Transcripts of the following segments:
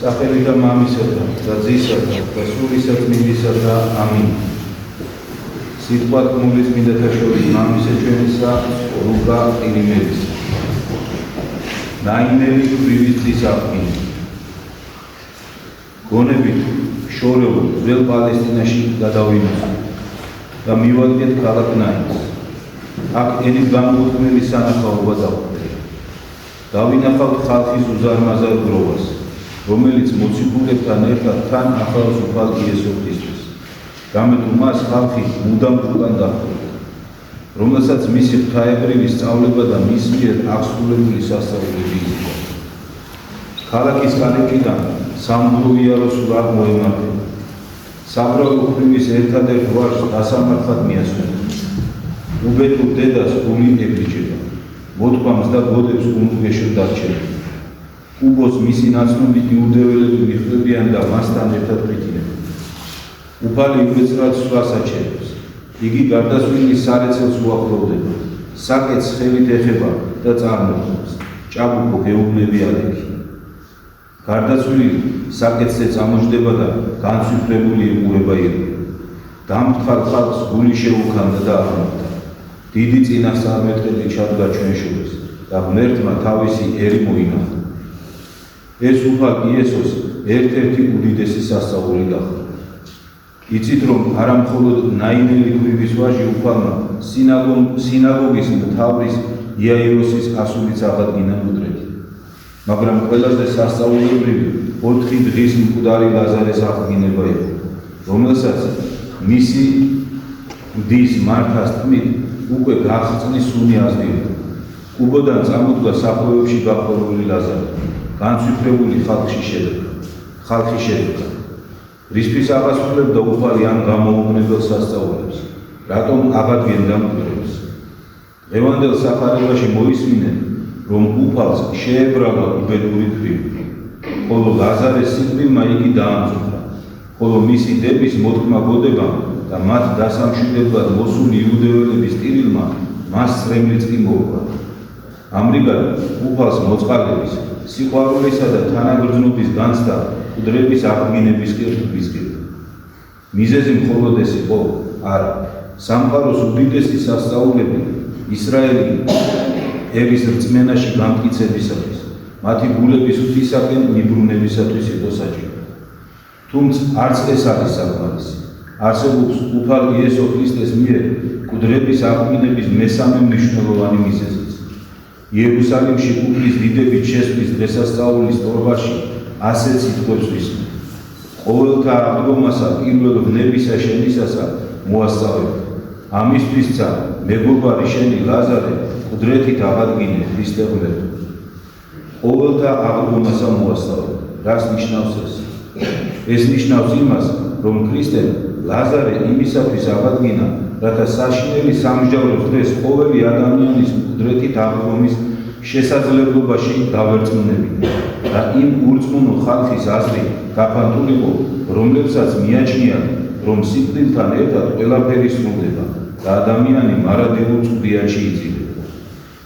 სახელიდან მამისათა და ძისათა და სულისა წმინდისათა ამინ. სიტყვად გმულის წმინდათა შორის მამისა ჩვენისა ლუკა ირიმელის. ნაინელი ქვრივის ძის აღდგენა. გონებით შორეულ ძველ პალესტინაში გადავიმოსვით და მივადგეთ ქალაქ ნაინს. აქ ენით განუყოფელი სანახაობა დავხვდეთ. დავინახავთ ხალხის უზარმაზარ გროვას, რომელიც მოციქულებთან ერთად თან ახლავს უფალ იესო ქრისტეს. რამე თუ მას ხალხი მუდამ უკან დაჰყურებდა, რომელსაც მისი ღვთაებრივი სწავლება და მის მიერ აღსრულებული სასწაულები იძლევა. ქალაქის კანეპიდან სამგროვიარო სურაღ მოემართება. საბრალო ქვრივის ერთადერთ ვაჟს დასამართად მიასვენებდა. უბედურ დედას გული ებრიჯება. მოთქვამს და გოდებს გუნდგეშო დარჩება. უბოს მისი ნაცნობით იუდეველები მიხვდებიან და მასთან ერთად ფრითინებენ. უფალი უეცრად სვლას აჩერებს. იგი გარდაცვლილი სარეცელს უახლოვდება. საკეთს ხელით ეხება და წარმოქმნის. ჭაბუკო გეუბნები ალექი. გარდაცვლილი საკეთზე წამოჯდება და განსვიფრებული იყურება ირგვლივ. დამთხარ ხალხს გული შეუქანდა და აღმოხდა. დიდი წინასწარმეტყელი ჩადგა ჩვენ შორის და ღმერთმა თავისი ერი მოინახა. ეს უფალ იესოს ერთ-ერთი უდიდესი სასწაული გახდა. იცით რომ არა მხოლოდ ნაინელი ქვრივის ვაჟი უფალმა სინაგოგის მთავრის იაიროსის ასულიც აღადგინა მკვდრეთი, მაგრამ ყველაზე სასწაულებრივი 4 დღის მკვდარი ლაზარეს აღდგინება იყო, რომელსაც მისი დის მართას თქმით უკვე გახსნის სუნი აზდიოდა. კუბოდან წამოდგა სახოვებში გახურული ლაზარე, განსვიფრებული ხალხი შედგა. რისთვის აღასრულებდა უფალი ამ გამოუგნებელ სასწაულებს, რატომ აღადგენდა მკვდრებს. დღევანდელ სახარებაში მოისმინეთ, რომ უფალს შეებრალა უბედური ქვრივი, ხოლო ლაზარეს სიკვდილმა იგი დაამძვრა, ხოლო მისი დების მოთქმა გოდებამ და მათ დასამშვიდებლად მოსული იუდეველების ტირილმა მას წრემლიც კი მოუყვა. ამრიგად უფალს მოწყალების, სიყვარულისა და თანაგრძნობის განცდა მკვდრების აღდგინების კერტვისკენ. მიზეზი მხოლოდ ეს იყო? არა. სამყაროს უდიდესი სასწაულები ისრაელი ერის რწმენაში გამტკიცებისათვის, მათი გულების ღვთისაკენ მიბრუნებისათვის იყო საჭირო. თუმცა არც ეს არის საკმარისი. არსებობს უფალ იესო ქრისტეს მიერ მკვდრების აღდგინების მესამე მნიშვნელოვანი მიზეზიც. იერუსალიმში უფლის დიდებით შესვლის დღესასწაულის ტორბაში ასეც ითქვებს ვისმე: ყოველთა აღდგომასა პირველ ვნებისა შენისასა მოასწავებთ. ამისთვისცა მეგობარი შენი ლაზარე მკვდრეთით აღადგინე ქრისტე ღმერთო. ყოველთა აღდგომასა მოასწავებთ. რას ნიშნავს ეს? ეს ნიშნავს იმას, რომ ქრისტემ ლაზარე იმისათვის აღადგინა, რათა საშინელი სამსჯავროს დღეს ყოველი ადამიანის მკვდრეთით აღდგომის შესაძლებლობაში დავერწმუნებინა და იმ ურწმუნო ხალხის აზრი გაფანტულიყო, რომლებსაც მიაჩნიათ, რომ სიკვდილთან ერთად ყველაფერი სრულდება და ადამიანი მარადილულ წვდიანში იძლება.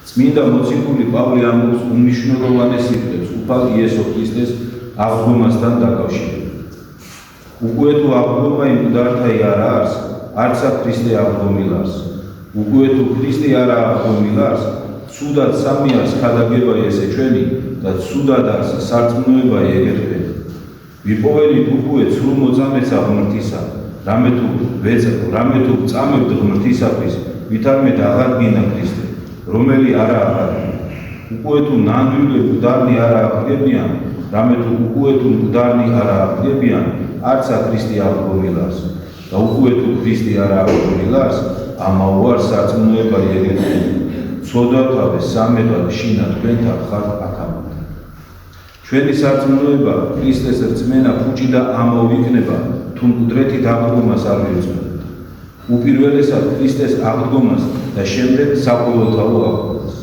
წმინდა მოციქული პავლე ამბობს უმნიშვნელოვანეს სიტყვებს უფალ იესო ქრისტეს აღდგომასთან დაკავშირებით. უკვე თუ აღდგომა იმ მკვდართა არა არს, არცა ქრისტე აღდგომილარს. უკვე თუ ქრისტე არა აღდგომილარს, ცუდად სამიარს ქადაგება ესე ჩვენი და ცუდად არს სარწმუნოება ეგერთვენი. ვიპოვენით უკვე ცრუ მოწამეცა ღმრთისა, რამე თუ წამებთ ღმრთისათვის, ვითარმეთ აღადგინა ქრისტე, რომელი არა აღადგინა. უკვე თუ ნამდვილი მკვდარნი არა აღდგებიან, რამე თუ უკვე თუ მკვდარნი არა აღდგებიან, არცა ქრისტე აღდგომილარს და უკვე თუ ქრისტე არა აღდგომილარს, ამაუარ სარწმუნოება ეგერთვენი. ცოდავთავე სამება შინა თქვენთან ხართ აქამდე. ჩვენი სარწმუნოება ქრისტეს რწმენა ფუჭი და ამოვიქნება, თუ მკვდრეთით აღდგომას არ ვირწმუნებთ. უპირველესად ქრისტეს აღდგომას და შემდეგ საყოველთაო აღდგომას.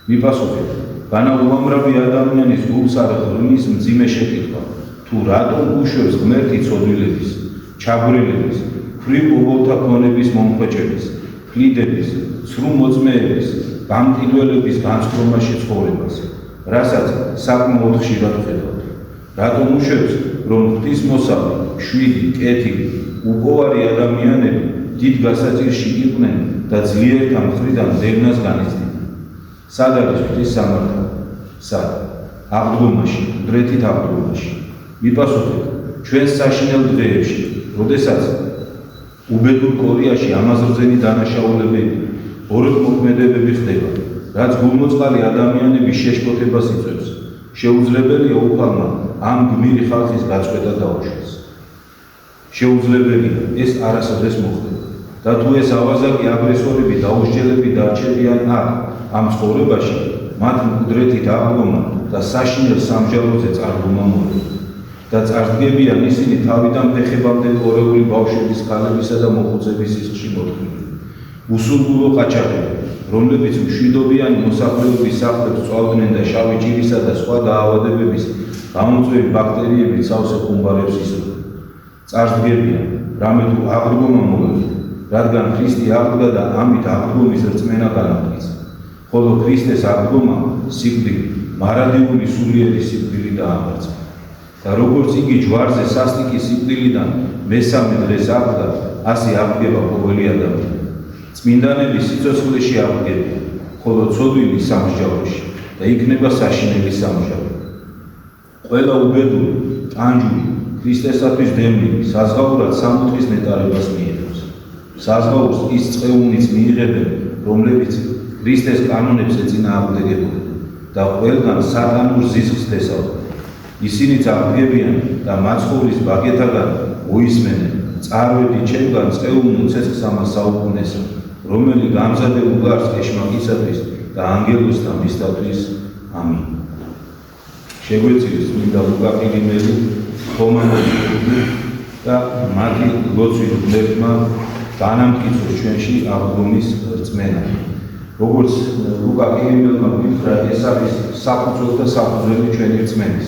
მიპასუხეთ, განა უამრავი ადამიანის გულს არ ღვნის მძიმე შეკითხვა, თუ რატომ უშვებს ღმერთი ცოდვილების, ჩაგვრილების, ქვრივ ობოლთა ქონების მომხვეჭების, ფლიდების, ცრუ მოწმეების, გამყიდველების განსხვრომაში ცხოვრებას. რასაც საკმაოდ ხშირად ვხედავთ. რატომ უშვებს, რომ ღვთისმოსავი, მშვიდი, კეთილი, უპოვარი ადამიანები დიდ გასაწირში იყვნენ და ძლიერთა მხრიდან დევნას განიცდიდნენ. სად არის ღვთის სამართალი? სად? აღდგომაში, მდრეთით აღდგომაში. მიპასუხეთ, ჩვენ საშინელ დღეებში, როდესაც უბედურ კორიაში ამაზრზენი დანაშაულებები, ორთმოქმედებები ხდება, რაც გულმოწყალი ადამიანების შეშფოთებას იწვევს, შეუძლებელია უფალმა ამ გმირი ხალხის გაწყვეტა დაუშვეს. შეუძლებელია ეს არასოდეს მოხდება და თუ ეს ავაზაკი აგრესორები დაუსჯელები დარჩებიან ამ ცხოვრებაში, მათ მკვდრეთით აღდგომა და საშინელ სამჟალოზე წარდგომა მოეწყო და წარდგებიან ისინი თავიდან ფეხებამდე კორეული ბავშვების, ქალებისა და მოხუცების სისხლში მოთქმული. უსურგულო ყაჩაღები, რომლებიც მშვიდობიანი მოსახლეობის სახლებს წვავდნენ და შავი ჭირისა და სხვა დაავადებების გამომწვევი ბაქტერიებით სავსე ხუმბარებს ისროდნენ. წარდგებიან, რამე თუ აღდგომა მოეწყო, რადგან ქრისტე აღდგა და ამით აღდგომის რწმენა განამტკიცა. ხოლო ქრისტეს აღდგომა სიკვდილი, მარადიული სულიერი სიკვდილი დაამარცხა. და როგორც იგი ჯვარზე სასტიკი სიკვდილიდან მესამე დღეს აღდგა, ასე აღდგება ყოველი ადამიანი. წმინდანები სიცოცხლეში აღდგებიან, ხოლო ცოდვილი სამსჯავროში და იქნება საშინელი სამსჯავრო. ყველა უბედური, ტანჯული, ქრისტესათვის დევნილი, საზღაურად სამოთხის ნეტარებას მიიღებს. საზღაურს ის წყეუნიც მიიღებენ, რომლებიც ქრისტეს კანონებს ეწინააღმდეგებოდნენ და ყველგან სატანურ ზიზღს თესავდნენ. ისინიც აღდგებიან და მაცხოვრის ბაგეთაგან მოისმენენ, წარვედი ჩემგან წყეუნ უცეცხლსამა საუკუნესა, რომელი გამზადებულ უგარს ეშმაკისათვის და ანგელოზთა მისთათვის. ამინ. შეგვეციოს წმინდა ლუკა ყირიმელი, ხომანოვი და მათი ლოცვის მღვდელმა განამტკიცოს ჩვენში აღდგომის რწმენა. როგორც ლუკა ყირიმელმა მითხრა, ეს არის საფუძველი და საფუძველი ჩვენი რწმენის.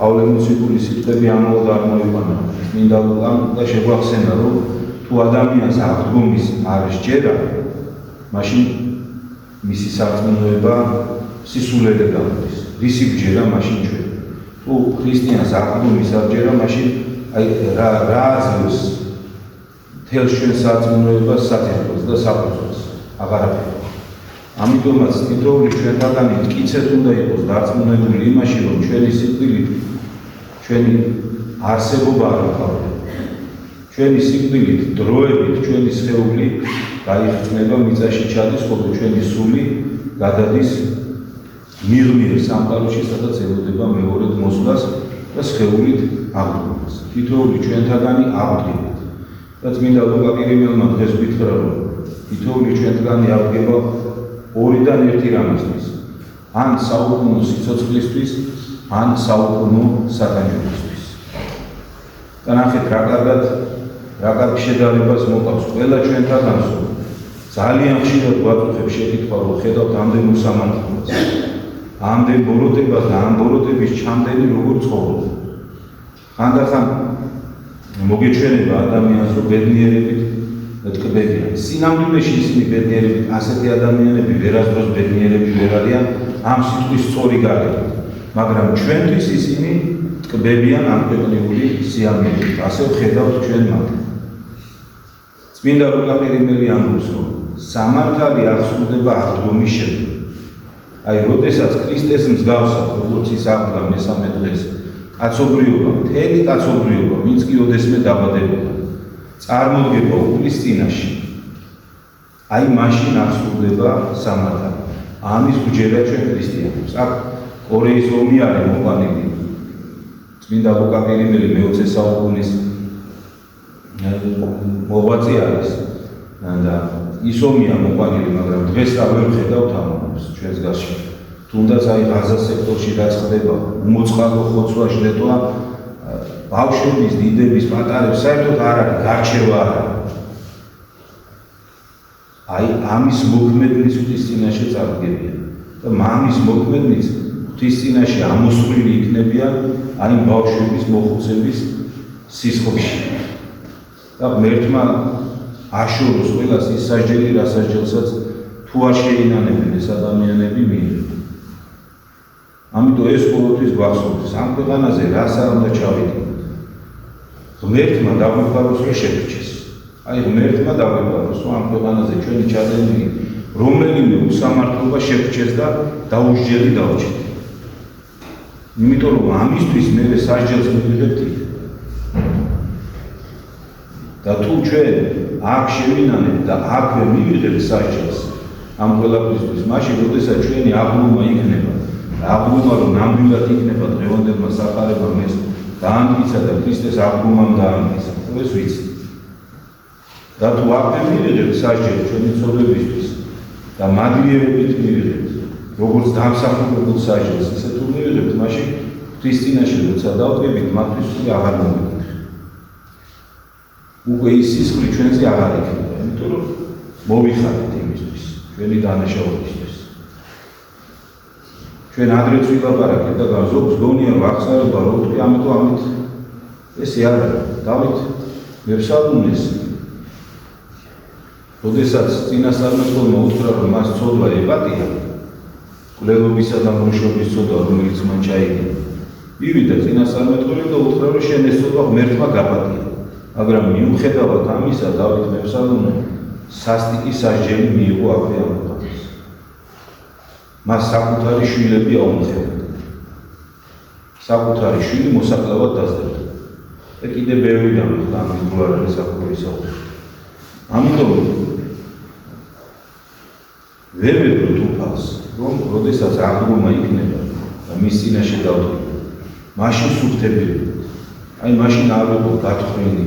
პავლე მოციქულის სიტყვები ამაოდ არ მოიყვანა წმინდა ლუკამ და შეგვახსენა, რომ თუ ადამიანს აღდგომის არ სჯერა, მაშინ მისი სარწმუნოება სისულელე გამოდის. რისი გჯერა მაშინ ჩვენ? თუ ქრისტიანს აღდგომის არ სჯერა, მაშინ რა აზრს თელს ჩვენ სარწმუნოებას საფუძველს და საფუძველს აღარაფერი. ამიტომაც თითოეული ჩვენთაგანი მტკიცედ უნდა იყოს დარწმუნებული იმაში, რომ ჩვენი სიკვდილით ჩვენი არსებობა არ მთავრდება. ჩვენი სიკვდილით, დროებით ჩვენი სხეული გაიხსნება მიწაში ჩადის, ხოლო ჩვენი სული გადადის მიღმიერ სამყაროში, სადაც ელოდება მეორედ მოსვლას და სხეულით აღდგომას. თითოეული ჩვენთაგანი აღდგებით. და წმინდა ლუკა ყირიმელმა დღეს ვითხრა, რომ თითოეული ჩვენთაგანი აღდგება ორიდან ერთი რამისთვის, ან საუკუნო სიცოცხლისთვის, ან საუკუნო სატანჯველისთვის. და ნახეთ, რა კარგ შედარებას მოყავს ყველა ჩვენთაგანს, ძალიან ხშირად გვაწუხებს შეკითხვა, რომ ხედავთ ამდენ უსამართლობას, ამდენ ბოროტებას და ამ ბოროტების ჩამდენი როგორ ცხოვრობ. ხანდახან მოგეჩვენება ადამიანს, რომ ბედნიერებით ტკბებიან. სინამდვილეში ისინი ბედნიერებით, ასეთი ადამიანები ვერასდროს ბედნიერები ვერ არიან ამ სიტყვის სწორი გაგებით. მაგრამ ჩვენთვის ისინი ტკბებიან ამ ქვეყნიური სიამოვნებით. ასე ვხედავთ ჩვენ მათ. წმინდა ლუკა ყირიმელი ამბობს, რომ სამართალი აღსრულდება აღდგომის შემდეგ. აი, როდესაც ქრისტეს მსგავსად, როგორც ის აღდგა მესამე დღეს, კაცობრიობა, მთელი კაცობრიობა, ვინც კი ოდესმე დაბადებოდა, წარმოდგება უფლის წინაშე. აი, მაშინ აღსრულდება სამართალი. ამის გვჯერა ჩვენ ქრისტიანებს. აქ კორეის ომი არის მოყვანილი. წმინდა ლუკა ყირიმელი მე-20 საუკუნის მოღვაწე არის და ის ომია მოყვანილი, მაგრამ დღეს რა ვერ ვხედავთ ამ ომს ჩვენს გასში. თუნდაც აი ღაზას სექტორში რაც ხდება, უმოწყალო ხოცვა შლეტვა, ბავშვების, დიდების, პატარების საერთოდ არ არის, გარჩევა არ არის. აი ამის მოქმედნის ღვთის წინაშე წარდგებიან და მამის მოქმედნის ღვთის წინაშე ამოსვლილი იქნებიან აი ბავშვების, მოხუცების სისხლში. და ღმერთმა აშოროს ყველას ის სასჯელი, რა სასჯელსაც თუ არ შეინანებენ ეს ადამიანები მიიღებენ. ამიტომ ეს ყოველთვის გვახსოვდეს, ამ ქვეყანაზე რას არ უნდა ჩავიდგინოთ. ღმერთმა დაგვიფაროს, რომ შეგვიჩეს. აი ღმერთმა დაგვიფაროს, რომ ამ ქვეყანაზე ჩვენი ჩადენილი რომელიმე უსამართლობა შეგვიჩეს და დაუსჯელი დავჭეთ. იმიტომ რომ ამისთვის მე სასჯელს მივიღებთ იქ. და თუ ჩვენ აქ შევინანებთ და აქვე მივიღებთ სასჯელს ამ ყველაფრისთვის, მაშინ როდესაც ჩვენი აღლუმა იქნება, აღლუმა რომ ნამდვილად იქნება დღევანდელმა სახარებამ ეს დაამტკიცა და ქრისტეს აღლუმამ დაამტკიცა, ეს ვიცით. და თუ აქვე მივიღებთ სასჯელს ჩვენი ცოლებისთვის და მადლიერებით მივიღებთ, როგორც დამსახურებულ სასჯელს, ისე თუ მივიღებთ, მაშინ ღვთის წინაშე როცა დავდგებით, მათთვის აღარ მომიგებთ. უკვე ის სისხლი ჩვენზე აღარ იქნება, იმიტომ რომ მოვიხარეთ იმისთვის, ჩვენი დანაშაულებისთვის. ჩვენ ადრეც ვილაპარაკეთ და ზოგს გონია რომ ახსარება რომ თქვი, ამიტომ ამით ესე არ არის. დავით მეფსალმუნეს როდესაც წინასწარმეტყველმა უთხრა რომ მას ცოდვა ეპატია, კვლევებისა და მრუშობის ცოდვა, რომელიც მან ჩაიგია, მივიდა წინასწარმეტყველი და უთხრა რომ შენ ეს ცოდვა ღმერთმა გაპატია. მაგრამ მიუხედავად ამისა, დავით მეფსალმუნე სასტიკი სასჯელი მიიღო აქვე ამ ქვეყანას. მას საკუთარი შვილები აუმხედრდა. საკუთარი შვილი მოსაკლავად დაძებდა. და კიდე ბევრი დამხდა ამ გულარადი საკუთრისათვის. ამიტომ ვერ ვებრუნ უფალს, რომ როდესაც აღლუმა იქნება და მის წინაშე დავდგება, მაშინ სუფთები, აი მაშინ არ ვიყო გათხრილი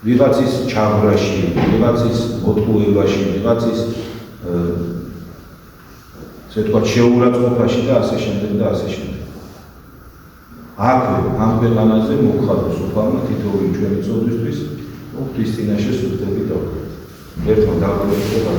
ვიღაცის ჩავრაში, ვიღაცის მოტყუებაში, ვიღაცის ესე ვთქვათ შეურაცხყოფაში და ასე შემდეგ და ასე შემდეგ. აქვე ამ ქვეყანაზე მოგხადოს უფალმა თითოეული ჩვენი ცოდვისთვის ღვთის წინაშე სუფთები დავდგეთ. ერთმა დაგვეწყდა